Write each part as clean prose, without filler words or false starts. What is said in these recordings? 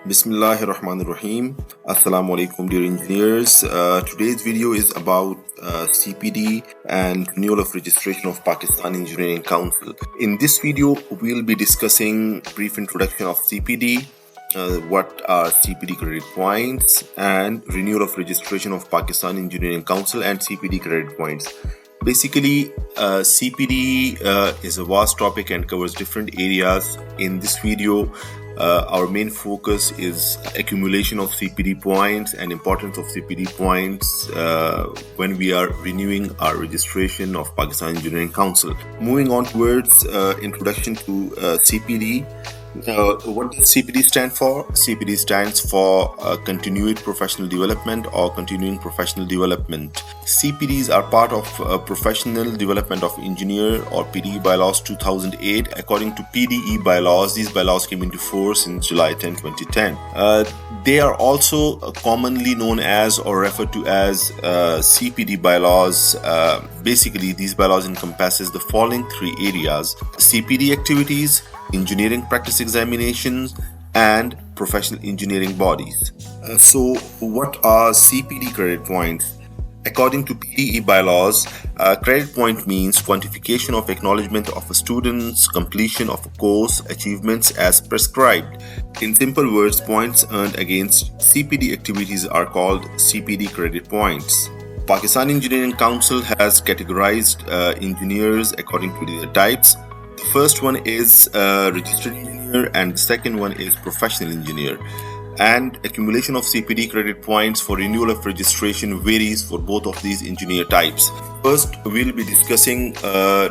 Bismillahirrahmanirrahim. Assalamu alaikum dear engineers. Today's video is about CPD and renewal of registration of Pakistan Engineering Council. In this video, we'll be discussing brief introduction of CPD, what are CPD credit points, and renewal of registration of Pakistan Engineering Council and CPD credit points. Basically, CPD is a vast topic and covers different areas. In this video, our main focus is accumulation of CPD points and importance of CPD points when we are renewing our registration of Pakistan Engineering Council. Moving on towards introduction to CPD. What does CPD stand for? CPD stands for Continued Professional Development or Continuing Professional Development. CPDs are part of Professional Development of Engineer or PDE Byelaws 2008. According to PDE Byelaws, these bylaws came into force in July 10, 2010. They are also commonly known as or referred to as CPD Bylaws. Basically, these bylaws encompasses the following three areas: CPD activities, engineering practice examinations, and professional engineering bodies. So what are CPD credit points? According to PDE Bylaws, credit point means quantification of acknowledgement of a student's completion of a course achievements as prescribed. In simple words, points earned against CPD activities are called CPD credit points. Pakistan Engineering Council has categorized engineers according to their types. The first one is registered engineer and the second one is professional engineer. And accumulation of CPD credit points for renewal of registration varies for both of these engineer types. First, we'll be discussing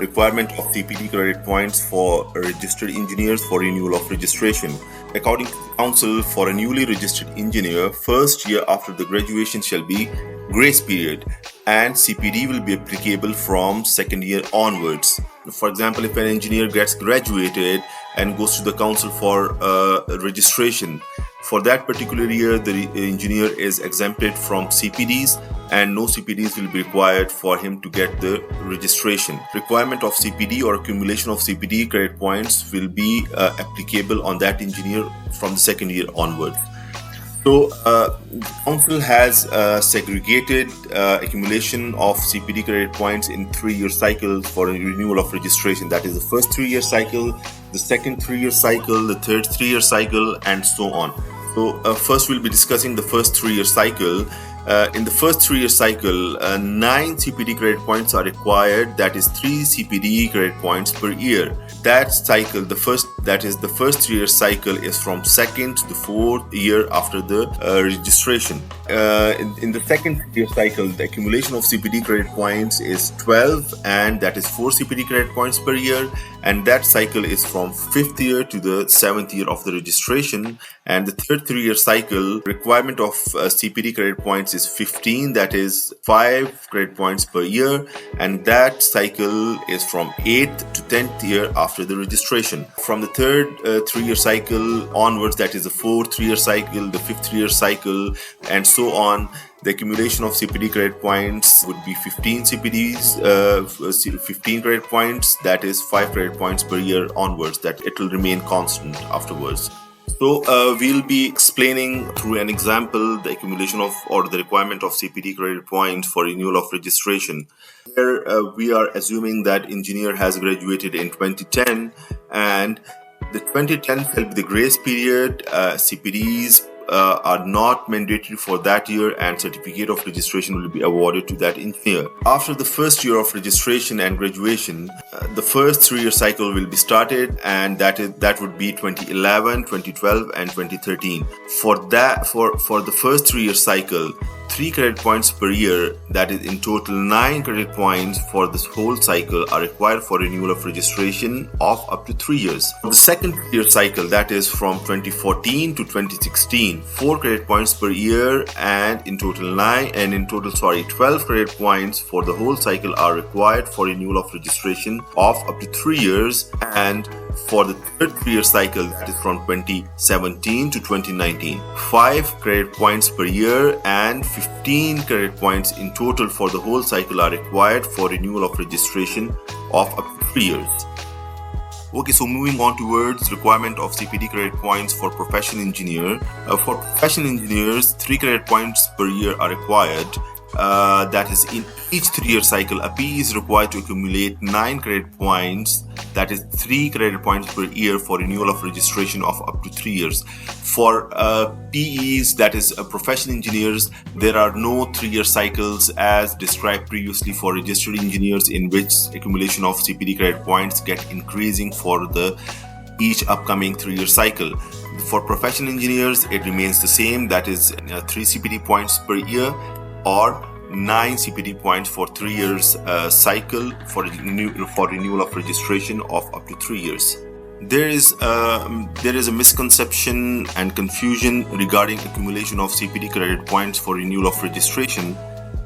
requirement of CPD credit points for registered engineers for renewal of registration. According to the Council, for a newly registered engineer, first year after the graduation shall be grace period, and CPD will be applicable from second year onwards. For example, if an engineer gets graduated and goes to the council for registration, for that particular year the engineer is exempted from CPDs and no CPDs will be required for him to get the registration. Requirement of CPD or accumulation of CPD credit points will be applicable on that engineer from the second year onwards. So, the Council has segregated accumulation of CPD credit points in 3-year cycles for a renewal of registration. That is the first 3-year cycle, the second 3-year cycle, the third 3-year cycle, and so on. So, first we'll be discussing the first 3-year cycle. In the first 3-year cycle, 9 CPD credit points are required. That is 3 CPD credit points per year. That cycle, the first 3-year cycle is from second to the 4th year after the registration. In the second 3-year cycle, the accumulation of CPD credit points is 12, and that is 4 CPD credit points per year. And that cycle is from 5th year to the 7th year of the registration. And the third 3-year cycle, requirement of CPD credit points is 15, that is 5 credit points per year, and that cycle is from 8th to 10th year after the registration. From the third 3-year cycle onwards, that is the 4th 3-year cycle, the 5th 3-year cycle, and so on, the accumulation of CPD credit points would be 15 CPDs, 15 credit points, that is 5 credit points per year onwards, that it will remain constant afterwards. So we'll be explaining through an example the accumulation of or the requirement of CPD credit points for renewal of registration. Here we are assuming that engineer has graduated in 2010 and the 2010 will be the grace period. CPDs are not mandatory for that year and certificate of registration will be awarded to that engineer. After the first year of registration and graduation, the first 3-year cycle will be started, and that would be 2011, 2012 and 2013. For the first 3-year cycle, 3 credit points per year, that is in total 9 credit points for this whole cycle are required for renewal of registration of up to 3 years. For the second year cycle, that is from 2014 to 2016, 4 credit points per year and in total 12 credit points for the whole cycle are required for renewal of registration of up to 3 years. And for the third 3-year cycle, that is from 2017 to 2019, 5 credit points per year and 15 credit points in total for the whole cycle are required for renewal of registration of up to 3 years. Okay, so moving on towards requirement of CPD credit points for professional engineer. For professional engineers, 3 credit points per year are required. That is, in each 3-year cycle, a PE is required to accumulate 9 credit points, that is 3 credit points per year for renewal of registration of up to 3 years. For PEs, that is professional engineers, there are no 3-year cycles as described previously for registered engineers, in which accumulation of CPD credit points get increasing for each upcoming 3-year cycle. For professional engineers, it remains the same, that is 3 CPD points per year or 9 CPD points for 3 years cycle for renewal of registration of up to 3 years. There is a misconception and confusion regarding accumulation of CPD credit points for renewal of registration.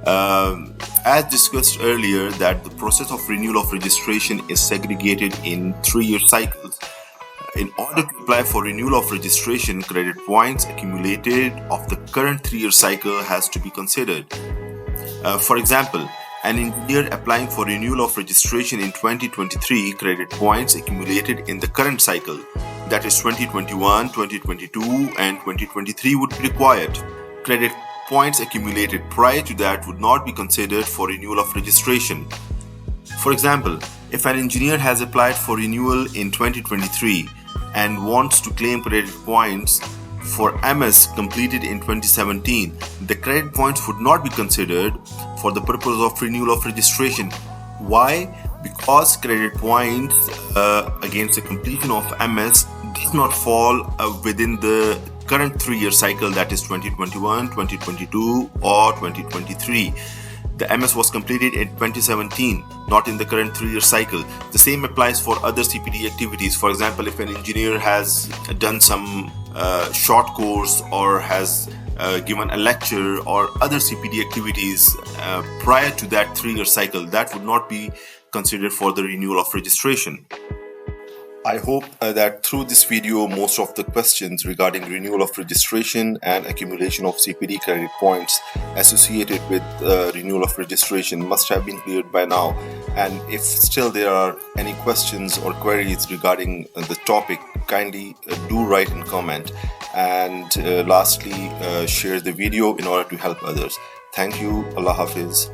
As discussed earlier, that the process of renewal of registration is segregated in 3-year cycles. In order to apply for renewal of registration, credit points accumulated of the current 3-year cycle has to be considered. For example, an engineer applying for renewal of registration in 2023, credit points accumulated in the current cycle, that is 2021, 2022 and 2023, would be required. Credit points accumulated prior to that would not be considered for renewal of registration. For example, if an engineer has applied for renewal in 2023 and wants to claim credit points for MS completed in 2017, the credit points would not be considered for the purpose of renewal of registration. Why? Because credit points against the completion of MS does not fall within the current 3-year cycle, that is 2021, 2022 or 2023. The MS was completed in 2017, not in the current 3-year cycle. The same applies for other CPD activities. For example, if an engineer has done some short course or has given a lecture or other CPD activities prior to that 3-year cycle, that would not be considered for the renewal of registration. I hope that through this video, most of the questions regarding renewal of registration and accumulation of CPD credit points associated with renewal of registration must have been cleared by now. And if still there are any questions or queries regarding the topic, kindly do write and comment. And lastly, share the video in order to help others. Thank you. Allah Hafiz.